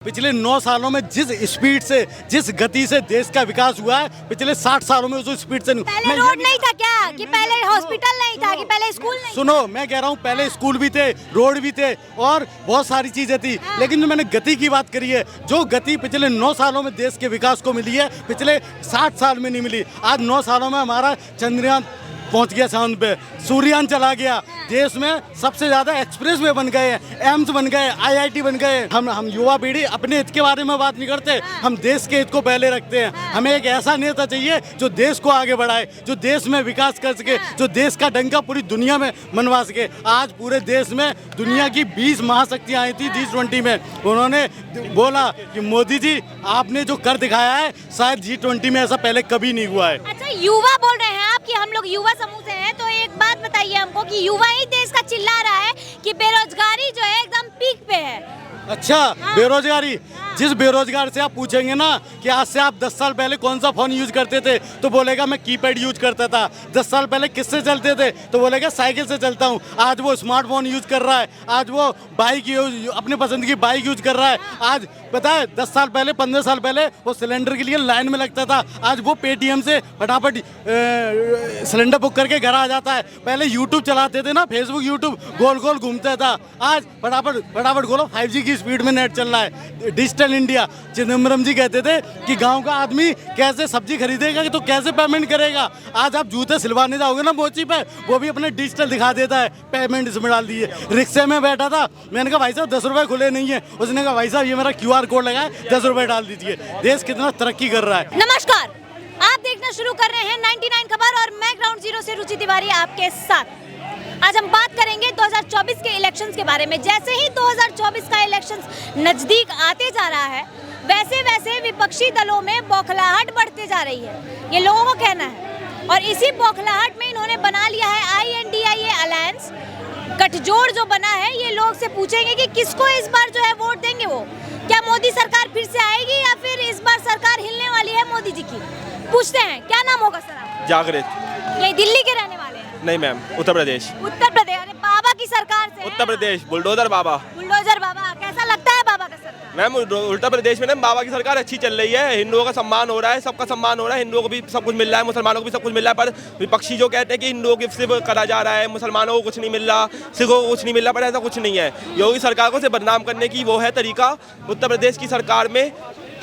पिछले 9 सालों में जिस स्पीड से जिस गति से देश का विकास हुआ है पिछले 60 सालों में उस स्पीड से पहले रोड नहीं था क्या कि पहले हॉस्पिटल नहीं था कि पहले स्कूल नहीं? सुनो मैं कह रहा हूँ पहले स्कूल भी थे, रोड भी थे और बहुत सारी चीजें थी। लेकिन जो मैंने गति की बात करी है, जो गति पिछले 9 सालों में देश के विकास को मिली है पिछले 60 साल में नहीं मिली। आज 9 सालों में हमारा चंद्रयान पहुंच गया चांद पे, सूर्ययान चला गया, देश में सबसे ज्यादा एक्सप्रेस वे बन गए, एम्स बन गए, आईआईटी बन गए। हम युवा पीढ़ी अपने हित के बारे में बात नहीं करते, हम देश के हित को पहले रखते हैं। हमें एक ऐसा नेता चाहिए जो देश को आगे बढ़ाए, जो देश में विकास कर सके, जो देश का डंका पूरी दुनिया में मनवा सके। आज पूरे देश में दुनिया की 20 महाशक्तियां आई थी G20 में, उन्होंने बोला कि मोदी जी आपने जो कर दिखाया है शायद G20 में ऐसा पहले कभी नहीं हुआ है। अच्छा, युवा बोल रहे हैं आप कि हम लोग युवा समूह से हैं, तो एक बात बताइए हमको कि युवा ही देश का चिल्ला रहा है कि बेरोजगारी जो है एकदम पीक पे है। अच्छा, बेरोजगारी, जिस बेरोजगार से आप पूछेंगे ना कि आज से आप 10 साल पहले कौन सा फोन यूज करते थे तो बोलेगा मैं कीपैड यूज करता था। 10 साल पहले किससे चलते थे तो बोलेगा साइकिल से चलता हूँ। आज वो स्मार्टफोन यूज कर रहा है, आज वो बाइक अपने पसंद की बाइक यूज कर रहा है। आज पता है 10 साल पहले 15 साल पहले वो सिलेंडर के लिए लाइन में लगता था, आज वो पेटीएम से फटाफट सिलेंडर बुक करके घर आ जाता है। पहले यूट्यूब चलाते थे ना, फेसबुक यूट्यूब गोल गोल घूमता था, आज फटाफट गोलो 5G की स्पीड में नेट चल रहा है। डिजिटल इंडिया, चिदम्बरम जी कहते थे कि गांव का आदमी कैसे सब्जी खरीदेगा तो कैसे पेमेंट करेगा। आज आप जूते सिलवाने जाओगे ना मोची पे, वो भी अपने डिजिटल दिखा देता है, पेमेंट इसमें डाल दीजिए। रिक्शे में बैठा था, मैंने कहा भाई साहब 10 रुपए खुले नहीं है, उसने कहा भाई साहब ये मेरा QR कोड लगा है 10 रुपए डाल दीजिए। देश कितना तरक्की कर रहा है। नमस्कार, आप देखना शुरू कर रहे हैं 99 खबर और मैं ग्राउंड जीरो से रुचि तिवारी आपके साथ। आज हम बात करेंगे 2024 के इलेक्शंस के बारे में। जैसे ही 2024 का इलेक्शंस नजदीक आते जा रहा है, वैसे वैसे विपक्षी दलों में बौखलाहट बढ़ते जा रही है, ये लोगों का कहना है। और इसी बौखलाहट में इन्होंने बना लिया है INDIA अलायंस, गठजोड़ जो बना है। ये लोग से पूछेंगे कि किसको इस बार जो है वोट देंगे, वो क्या मोदी सरकार फिर से आएगी या फिर इस बार सरकार हिलने वाली है मोदी जी की। पूछते हैं, क्या नाम होगा सर आपका? जागृत। ये दिल्ली के रहने वाले हैं? नहीं मैम, उत्तर प्रदेश। उत्तर प्रदेश, अरे बाबा की सरकार से? उत्तर प्रदेश, बुलडोजर बाबा। बुलडोजर बाबा, कैसा लगता है बाबा का सरकार? मैम उत्तर प्रदेश में ना बाबा की सरकार अच्छी चल रही है, हिंदुओं का सम्मान हो रहा है, सबका सम्मान हो रहा है, हिंदुओं को भी सब कुछ मिल रहा है, मुसलमानों को भी सब कुछ मिल रहा है। पर विपक्षी जो कहते हैं कि हिंदुओं की सिर्फ करा जा रहा है, मुसलमानों को कुछ नहीं मिल रहा, सिखों को कुछ नहीं मिल रहा, पर ऐसा कुछ नहीं है। योगी सरकार को से बदनाम करने की वो है तरीका। उत्तर प्रदेश की सरकार में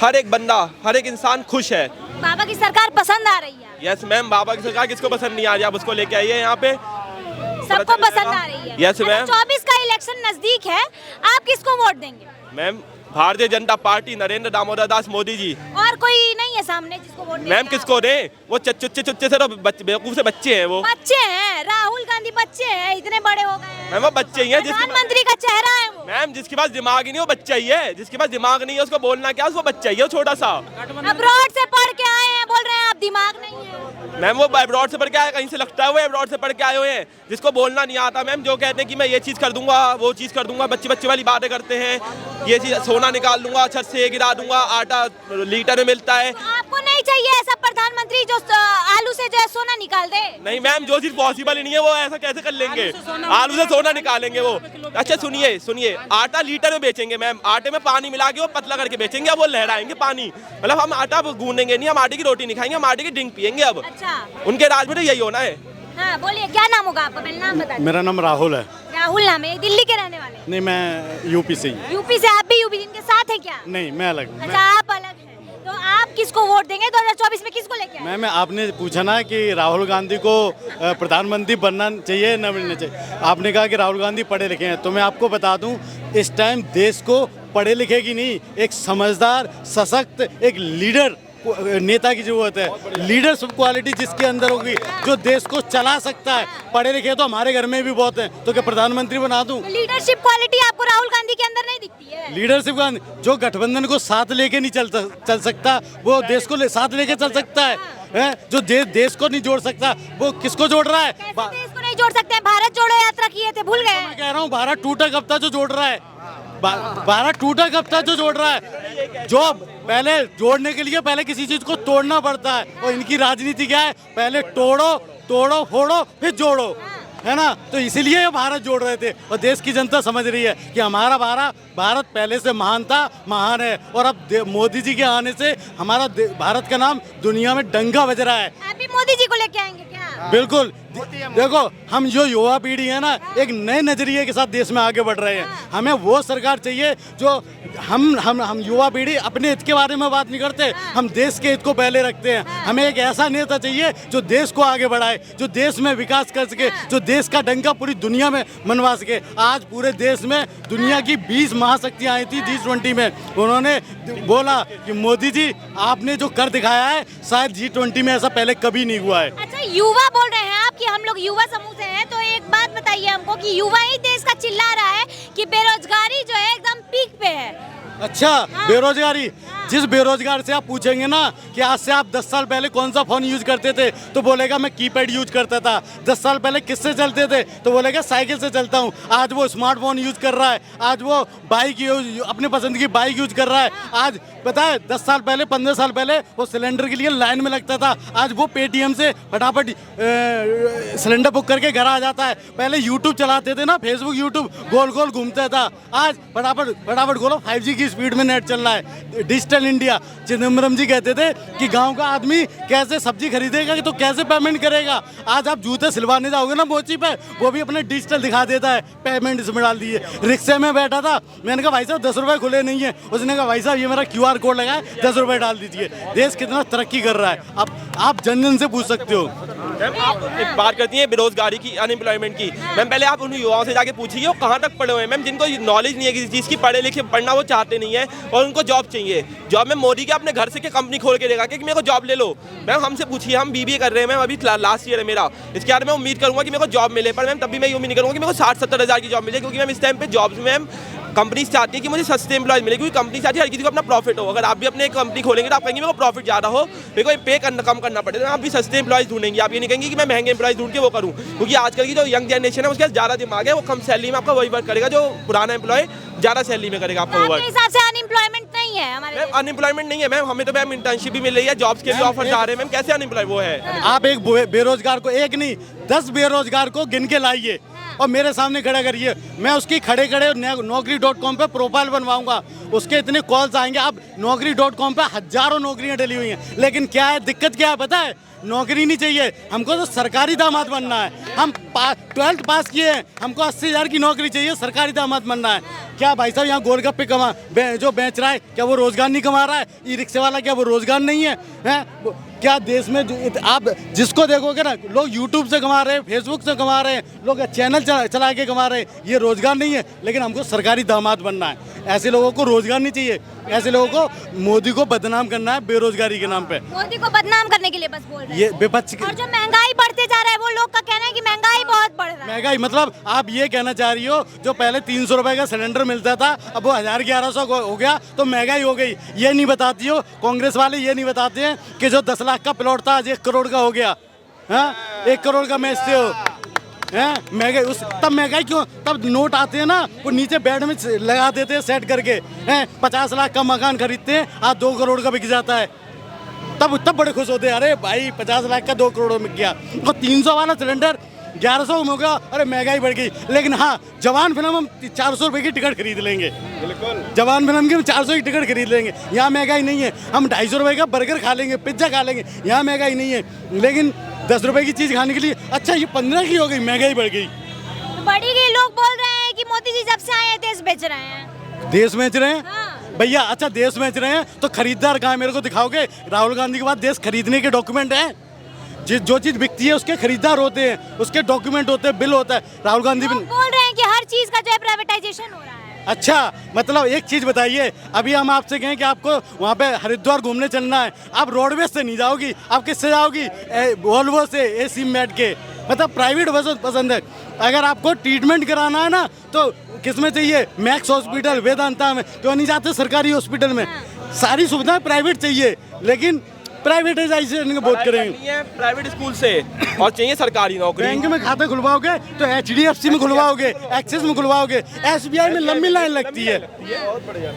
हर एक बंदा, हर एक इंसान खुश है। बाबा की सरकार पसंद आ रही है? यस मैम, बाबा की सरकार किसको पसंद नहीं आ रही, आप उसको लेके आइए यहाँ पे, सबको पसंद आ रही है। Yes ma'am. 24 का इलेक्शन नजदीक है, आप किसको वोट देंगे? Ma'am Bharatiya Janata party, Narendra Damodar Das Modi ji. और कोई नहीं है सामने जिसको वोट देंगे? मैम किसको दे, वो चुच्चे से तो बेवकूफ से बच्चे हैं, वो बच्चे हैं। राहुल गांधी बच्चे हैं, इतने बड़े हो गए हैं। मैम वो बच्चे ही हैं, प्रधानमंत्री का चेहरा है वो। मैम जिसके पास दिमाग ही नहीं वो बच्चा ही है, जिसके पास दिमाग नहीं है उसको बोलना क्या, उसको बच्चा ही है छोटा सा। अब्रॉड से पढ़ के आए हैं, बोल रहे हैं आप दिमाग नहीं है। मैम वो अब्रॉड से पढ़ के आए, कहीं से लगता है वो अब्रॉड से पढ़ के आए हुए हैं, जिसको बोलना नहीं आता। मैम जो कहते हैं कि मैं ये चीज कर दूंगा, वो चीज कर दूंगा, बच्चे वाली बातें करते हैं, ये चीज सोना निकाल दूंगा, छत से गिरा दूंगा, आटा लीटर में मिलता है। आपको नहीं चाहिए ऐसा प्रधानमंत्री जो आलू से जो है सोना निकाल दे? नहीं मैम, जो चीज पॉसिबल ही नहीं है वो ऐसा कैसे कर लेंगे, आलू से सोना निकालेंगे वो। अच्छा सुनिए, आटा लीटर में बेचेंगे मैम, आटे में पानी मिला के वो पतला करके बेचेंगे, अब वो लहराएंगे पानी। मतलब हम आटा गूंदेंगे नहीं, हम आटे की रोटी नहीं खाएंगे, हम आटे की ड्रिंक पियेंगे अब। अच्छा, उनके राज में तो यही होना है। हाँ बोलिए, क्या नाम होगा आपका? पहले नाम बता। मेरा नाम राहुल है। राहुल नाम है, दिल्ली के रहने वाले? नहीं, मैं यूपी से ही। यूपी से? आप भी यूपी इनके साथ है क्या? नहीं, मैं अलग हूँ। अच्छा, आप अलग हैं। तो आप किसको वोट देंगे 2024 में, किसको लेके आए? मैं आपने पूछा ना कि राहुल गांधी को प्रधानमंत्री बनना चाहिए न बनना चाहिए, आपने कहा कि राहुल गांधी पढ़े लिखे हैं, तो मैं आपको बता दूं इस टाइम देश को पढ़े लिखे की नहीं, एक समझदार सशक्त एक लीडर नेता की जरूरत है। लीडरशिप क्वालिटी जिसके अंदर होगी, जो देश को चला सकता है। पढ़े लिखे तो हमारे घर में भी बहुत हैं, तो क्या प्रधानमंत्री बना दूं? तो लीडरशिप क्वालिटी आपको राहुल गांधी के अंदर नहीं दिखती है? लीडरशिप का जो गठबंधन को साथ लेके नहीं चल सकता, वो देश को साथ लेके चल सकता है। जो देश को नहीं जोड़ सकता, वो किसको जोड़ रहा है? देश को नहीं जोड़ सकते हैं? भारत जोड़ो यात्रा किए थे, भूल गए? मैं कह रहा हूँ भारत टूटा कब था जो जोड़ रहा है, भारत टूटा कब था जो जोड़ रहा है। जो पहले जोड़ने के लिए पहले किसी चीज को तोड़ना पड़ता है, और इनकी राजनीति क्या है, पहले तोड़ो फोड़ो फिर जोड़ो। है ना। तो इसीलिए ये भारत जोड़ रहे थे और देश की जनता समझ रही है कि हमारा भारत पहले से महान था, महान है। और अब मोदी जी के आने से हमारा भारत का नाम दुनिया में डंका बज रहा है। आप भी मोदी जी को लेके आएंगे क्या? बिल्कुल। देखो, हम जो युवा पीढ़ी है ना, एक नए नजरिए के साथ देश में आगे बढ़ रहे हैं। हमें वो सरकार चाहिए जो हम युवा पीढ़ी अपने हित के बारे में बात नहीं करते, हम देश के हित को पहले रखते हैं। हमें एक ऐसा नेता चाहिए जो देश को आगे बढ़ाए, जो देश में विकास कर सके, जो देश का डंका पूरी दुनिया में मनवा सके। आज पूरे देश में दुनिया की 20 महाशक्तियाँ आई थी G20 में। उन्होंने बोला कि मोदी जी आपने जो कर दिखाया है शायद G20 में ऐसा पहले कभी नहीं हुआ है। अच्छा, युवा बोल रहे हैं आप कि हम लोग युवा समूह से हैं, तो एक बात बताइए हमको कि युवा ही देश का चिल्ला रहा है कि बेरोजगारी जो है एकदम पीक पे है। अच्छा, बेरोजगारी, जिस बेरोजगार से आप पूछेंगे ना कि आज से आप 10 साल पहले कौन सा फोन यूज करते थे, तो बोलेगा मैं कीपैड यूज करता था। 10 साल पहले किससे चलते थे, तो बोलेगा साइकिल से चलता हूँ। आज वो स्मार्टफोन यूज कर रहा है, आज वो बाइक अपने पसंद की बाइक यूज कर रहा है। आज पता है 10 साल पहले 15 साल पहले वो सिलेंडर के लिए लाइन में लगता था, आज वो पेटीएम से फटाफट सिलेंडर बुक करके घर आ जाता है। पहले यूट्यूब चलाते थे ना, फेसबुक यूट्यूब गोल गोल घूमता था, आज फटाफट गोलो 5G की स्पीड में नेट चल रहा है। Digital India. चिदम्बरम जी कहते थे कि गांव का आदमी कैसे सब्जी खरीदेगा तो कैसे पेमेंट करेगा। आज आप जूते सिलवाने जाओगे ना मोची पे, वो भी अपने डिजिटल दिखा देता है, पेमेंट इसमें डाल दिए। रिक्शे में बैठा था, मैंने कहा भाई साहब 10 रुपए खुले नहीं है, उसने कहा भाई साहब ये मेरा QR कोड लगा है, 10 रुपए डाल दीजिए। देश कितना तरक्की कर रहा है, आप जन जन से पूछ सकते हो। मैम आप एक बात करती हैं बेरोजगारी की, अनएम्प्लॉयमेंट की। मैम पहले आप उन युवाओं से जाके पूछिए वो कहाँ तक पढ़े हुए हैं। मैम जिनको नॉलेज नहीं है किसी चीज़ की, पढ़े लिखे पढ़ना वो चाहते नहीं है और उनको जॉब चाहिए। जॉब में मोदी के अपने घर से के कंपनी खोल के देगा कि मेरे को जॉब ले लो। मैम हमसे पूछिए, हम BBA कर रहे हैं मैम, अभी लास्ट ईयर है मेरा। इसके बाद मैं उम्मीद करूँगा कि मेरे को जॉब मिले, पर मैम तब भी मैं ये उम्मीद नहीं करूँगा कि मेरे को 60-70 हज़ार की जॉब मिले, क्योंकि मैम इस टाइम पे जॉब्स में मैम कंपनीज चाहती है कि मुझे सस्ते एम्प्लॉयज मिले, क्योंकि कंपनी चाहती है हर किसी को अपना प्रॉफिट हो। अगर आप भी अपने एक कंपनी खोलेंगे तो आप कहेंगे मेरे को प्रॉफिट ज़्यादा हो, मेरे को पे कम करना पड़ेगा। आप भी सस्ते एम्प्लॉयज ढूंढेंगे, आप ये नहीं कहेंगे कि मैं महंगे एम्प्लॉयज ढूंढ के वो करूँ, क्योंकि आजकल की जो यंग जनरेशन है उसके पास ज़्यादा दिमाग है, वो कम सैलरी में आपका वही वर्क करेगा जो पुराना एम्प्लॉय ज़्यादा सैलरी में करेगा आपका वो वर्क। हिसाब से अनएम्प्लॉयमेंट नहीं है हमारे? मैम अनएम्प्लॉयमेंट नहीं है मैम, हमें तो मैम इंटर्नशिप भी मिल रही है, जॉब्स के भी ऑफर आ रहे हैं मैम, कैसे अनएम्प्लॉय वो है। आप एक बेरोजगार को, एक नहीं 10 बेरोजगार को गिन के लाइए और मेरे सामने खड़ा करिए, मैं उसकी खड़े Naukri.com पे प्रोफाइल बनवाऊंगा, उसके इतने कॉल्स आएंगे। अब Naukri.com पे हजारों नौकरियां डली हुई हैं, लेकिन क्या है, दिक्कत क्या है पता है, नौकरी नहीं चाहिए हमको, तो सरकारी दामाद बनना है। हम 12th पास किए हैं, हमको 80,000 की नौकरी चाहिए, सरकारी दामाद बनना है। क्या भाई साहब यहाँ गोलगप्पे जो बेच रहा है, क्या वो रोजगार नहीं कमा रहा है? ई रिक्शे वाला, क्या वो रोजगार नहीं है? क्या देश में आप जिसको देखोगे ना, लोग यूट्यूब से कमा रहे हैं, फेसबुक से कमा रहे हैं, लोग चैनल चला के कमा रहे हैं, ये रोजगार नहीं है। लेकिन हमको सरकारी दामाद बनना है। ऐसे लोगों को रोजगार नहीं चाहिए, ऐसे लोगों को मोदी को बदनाम करना है बेरोजगारी के नाम पे। मोदी को बदनाम करने के लिए बस बोल रहे हैं ये विपक्ष और जो महंगाई बढ़ते जा रहा है, वो लोग का कहना है कि महंगाई बहुत बढ़ रहा है। महंगाई मतलब आप ये कहना चाह रही हो, जो पहले 300 रुपए का सिलेंडर मिलता था अब वो 1100 हो गया, तो महंगाई हो गई। ये नहीं बताती हो कांग्रेस वाले, ये नहीं बताते हैं कि जो 10 लाख का प्लॉट था आज 1 करोड़ का हो गया। 1 करोड़ का बेचते हो, महंगाई तब महंगाई क्यों? तब नोट आते हैं ना, वो नीचे बेड में लगा देते हैं सेट करके। 50 लाख का मकान खरीदते हैं, आज 2 करोड़ का बिक जाता है, तब बड़े खुश होते हैं, अरे भाई 50 लाख का 2 करोड़ में गया। तो 300 वाला सिलेंडर 1100 में होगा, अरे महंगाई बढ़ गई। लेकिन हाँ, जवान फिल्म हम 400 रुपए की टिकट खरीद लेंगे, बिल्कुल जवान फिल्म की हम 400 की टिकट खरीद लेंगे। यहाँ महंगाई नहीं है, हम 250 रुपए का बर्गर खा लेंगे, पिज्जा खा लेंगे, यहाँ महंगाई नहीं है। लेकिन 10 रुपए की चीज़ खाने के लिए अच्छा ये 15 की हो गई, महंगाई बढ़ गई, बढ़ी गई। लोग बोल रहे हैं कि मोदी जी जब से आए हैं देश बेच रहे हैं। देश बेच रहे हैं? हाँ। भैया अच्छा देश बेच रहे हैं तो खरीदार कहाँ है, मेरे को दिखाओगे? राहुल गांधी के बाद देश खरीदने के डॉक्यूमेंट हैं, जो चीज बिकती है उसके खरीदार होते हैं, उसके डॉक्यूमेंट होते हैं, बिल होता है। राहुल गांधी बोल रहे हैं कि हर चीज का जो है प्राइवेटाइजेशन हो रहा है। अच्छा, मतलब एक चीज बताइए, अभी हम आपसे कहें कि आपको वहाँ पे हरिद्वार घूमने चलना है, आप रोडवेज से नहीं जाओगी, आप किससे जाओगी? वोल्वो से AC में बैठ के, मतलब प्राइवेट बस पसंद है। अगर आपको ट्रीटमेंट कराना है ना तो किस में चाहिए? मैक्स हॉस्पिटल, वेदांता में, क्यों नहीं जाते सरकारी हॉस्पिटल में? सारी सुविधाएं प्राइवेट चाहिए, लेकिन प्राइवेटाइजेशन की बात करेंगे। प्राइवेट स्कूल से और चाहिए सरकारी नौकरी। बैंक में खाता खुलवाओगे तो HDFC में खुलवाओगे, एक्सिस में खुलवाओगे, SBI में लंबी लाइन लगती है।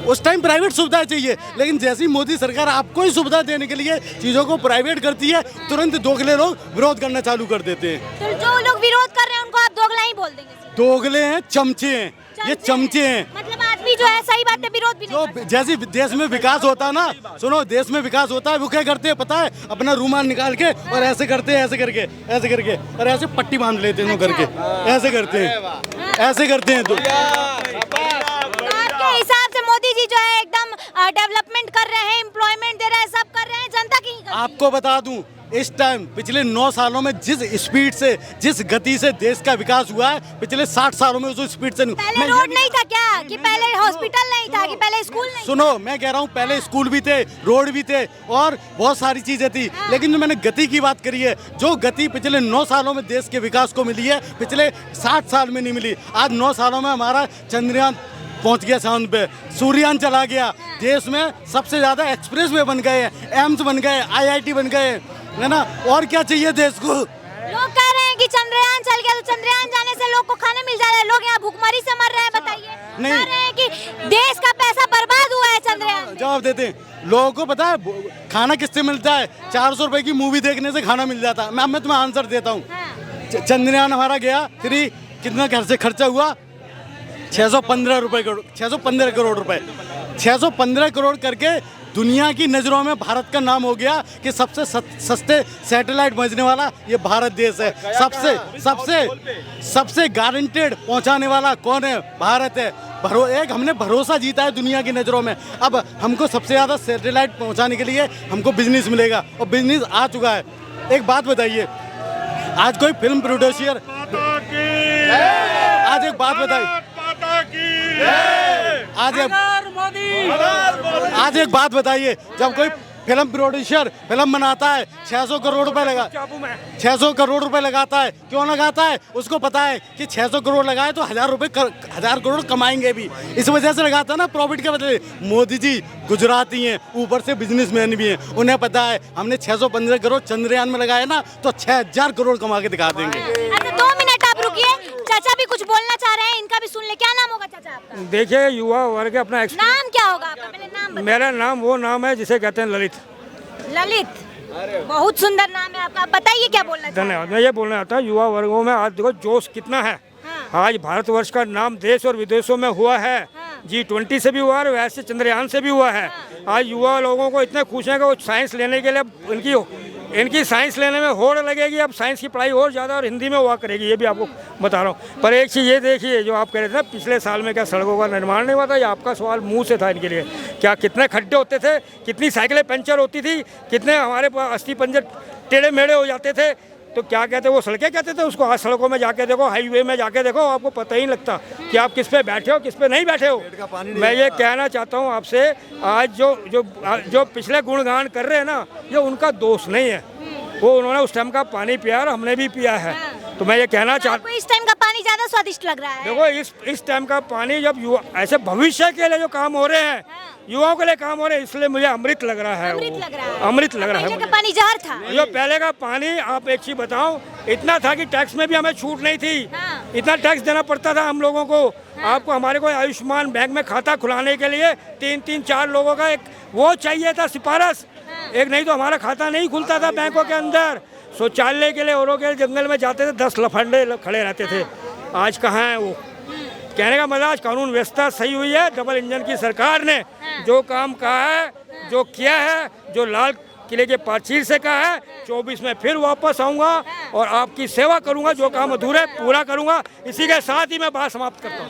उस टाइम प्राइवेट सुविधाएं चाहिए, लेकिन जैसी मोदी सरकार आपको ही सुविधा देने के लिए चीजों को प्राइवेट करती है, तुरंत दोगले लोग विरोध करना चालू कर देते हैं। तो जो लोग विरोध कर रहे हैं उनको आप दोगला ही बोल देंगे? दोगले हैं, चमचे हैं, ये चमचे हैं। मतलब आदमी जो है सही बात है विरोध भी नहीं जो जैसे देश में विकास होता है ना, सुनो, देश में विकास होता है, वो क्या करते हैं पता है? अपना रूमाल निकाल के और ऐसे करते हैं, ऐसे करके, ऐसे करके, और ऐसे पट्टी बांध लेते हैं करके, ऐसे करते हैं, ऐसे करते हैं। तो आपके हिसाब से मोदी जी जो है एकदम डेवलपमेंट कर रहे हैं, एम्प्लॉयमेंट दे रहे हैं, सब कर रहे हैं, जनता की आपको बता दूं, इस टाइम पिछले 9 सालों में जिस स्पीड से, जिस गति से देश का विकास हुआ है, पिछले 60 सालों में उस स्पीड से पहले रोड नहीं था क्या? कि पहले हॉस्पिटल नहीं था? कि पहले स्कूल नहीं? सुनो, मैं कह रहा हूँ पहले स्कूल भी थे, रोड भी थे और बहुत सारी चीजें थी, लेकिन जो मैंने गति की बात करी है, जो गति पिछले 9 सालों में देश के विकास को मिली है, पिछले 60 साल में नहीं मिली। आज 9 सालों में हमारा चंद्रयान पहुंच गया चांद पे, सूर्ययान चला गया, देश में सबसे ज्यादा एक्सप्रेस वे बन गए, एम्स बन गए, IIT बन गए, है ना? और क्या चाहिए देश को? लोग कह रहे हैं कि चंद्रयान चल गया, तो चंद्रयान जाने से लोग को खाना मिल जा रहा है, लोग यहाँ भूखमरी से मर रहे हैं, बताइए। नहीं। कह रहे हैं कि देश का पैसा बर्बाद हुआ है चंद्रयान में। जवाब देते हैं, लोगों को पता है खाना किससे मिलता है? 400 रुपए की मूवी देखने से खाना मिल जाता है। मैं तुम्हें आंसर देता हूँ। चंद्रयान हमारा गया, फिर कितना घर से खर्चा हुआ? 615 करोड़ रुपए। 615 करोड़ करके दुनिया की नज़रों में भारत का नाम हो गया कि सबसे सस्ते सैटेलाइट भेजने वाला ये भारत देश है। सबसे गारंटेड पहुंचाने वाला कौन है? भारत है। एक हमने भरोसा जीता है दुनिया की नज़रों में। अब हमको सबसे ज़्यादा सैटेलाइट पहुंचाने के लिए हमको बिजनेस मिलेगा, और बिजनेस आ चुका है। एक बात बताइए, आज कोई फिल्म प्रोड्यूसर, आज एक बात बताइए, आज एक बात बताइए, जब कोई फिल्म प्रोड्यूसर फिल्म बनाता है 600 करोड़ रुपए 600 करोड़ रुपए लगाता है, क्यों लगाता है? उसको पता है कि 600 करोड़ लगाए तो 1000 करोड़ कमाएंगे भी, इस वजह से लगाता है ना, प्रॉफिट के बदले। मोदी जी गुजराती हैं, ऊपर से बिजनेसमैन भी हैं, उन्हें पता है हमने 615 करोड़ चंद्रयान में लगाए ना तो 6000 करोड़ कमा के दिखा देंगे। अच्छा 2 मिनट आप रुकिए, चाचा भी कुछ बोलना चाह रहे हैं, इनका भी सुन ले। क्या नाम होगा चाचा आपका? देखिए, युवा वर्ग अपना नाम क्या होगा आपका? पहले नाम बताइए। मेरा नाम वो नाम है जिसे कहते हैं ललित। ललित, बहुत सुंदर नाम है आपका। बताइए क्या बोलना चाहते हैं? धन्यवाद। मैं ये बोलना चाहता हूँ, युवा वर्गों में आज देखो जोश कितना है। आज भारतवर्ष का नाम देश और विदेशों में हुआ है। G20 से भी हुआ है, वैसे चंद्रयान से भी हुआ है। आज युवा लोगों को इतने खुश हैं कि वो साइंस लेने के लिए इनकी साइंस लेने में होड़ लगेगी। अब साइंस की पढ़ाई और ज़्यादा और हिंदी में हुआ करेगी, ये भी आपको बता रहा हूँ। पर एक चीज़ ये देखिए, जो आप कह रहे थे ना, पिछले साल में क्या सड़कों का निर्माण नहीं हुआ था? ये आपका सवाल मुंह से था इनके लिए। क्या कितने खड्डे होते थे, कितनी साइकिलें पंचर होती थी, कितने हमारे अस्थि पंजर टेढ़े मेढ़े हो जाते थे, तो क्या कहते वो सड़कें कहते थे उसको। आज सड़कों में जाके देखो, हाईवे में जाके देखो, आपको पता ही लगता कि आप किस पे बैठे हो, किस पे नहीं बैठे हो। मैं ये कहना चाहता हूँ आपसे, आज जो पिछले गुणगान कर रहे हैं ना, ये उनका दोष नहीं है। वो उन्होंने उस टाइम का पानी पिया और हमने भी पिया है। तो मैं ये कहना चाहता हूँ, इस टाइम का पानी ज्यादा स्वादिष्ट लग रहा है। देखो, इस टाइम का पानी जब युवा ऐसे भविष्य के लिए जो काम हो रहे हैं, युवाओं के लिए काम हो रहे हैं, इसलिए मुझे अमृत लग रहा है। अमृत लग रहा है। पहले का पानी जहर था। जो पहले का पानी, आप एक चीज बताओ, इतना था कि टैक्स में भी हमें छूट नहीं थी। इतना टैक्स देना पड़ता था हम लोगों को। आपको हमारे को आयुष्मान बैंक में खाता खुलाने के लिए 3-4 लोगों का एक वो चाहिए था, सिफारिश एक, नहीं तो हमारा खाता नहीं खुलता था बैंकों के अंदर। शौचालय के लिए औरों के जंगल में जाते थे, 10 लफंडे खड़े रहते थे। आज कहाँ है वो? कहने का मतलब, आज कानून व्यवस्था सही हुई है। डबल इंजन की सरकार ने जो काम कहा है, जो किया है, जो लाल किले के प्राचीर से कहा है, 24 में फिर वापस आऊँगा और आपकी सेवा करूँगा। जो काम अधूरे पूरा करूँगा। इसी के साथ ही मैं बात समाप्त करता हूँ।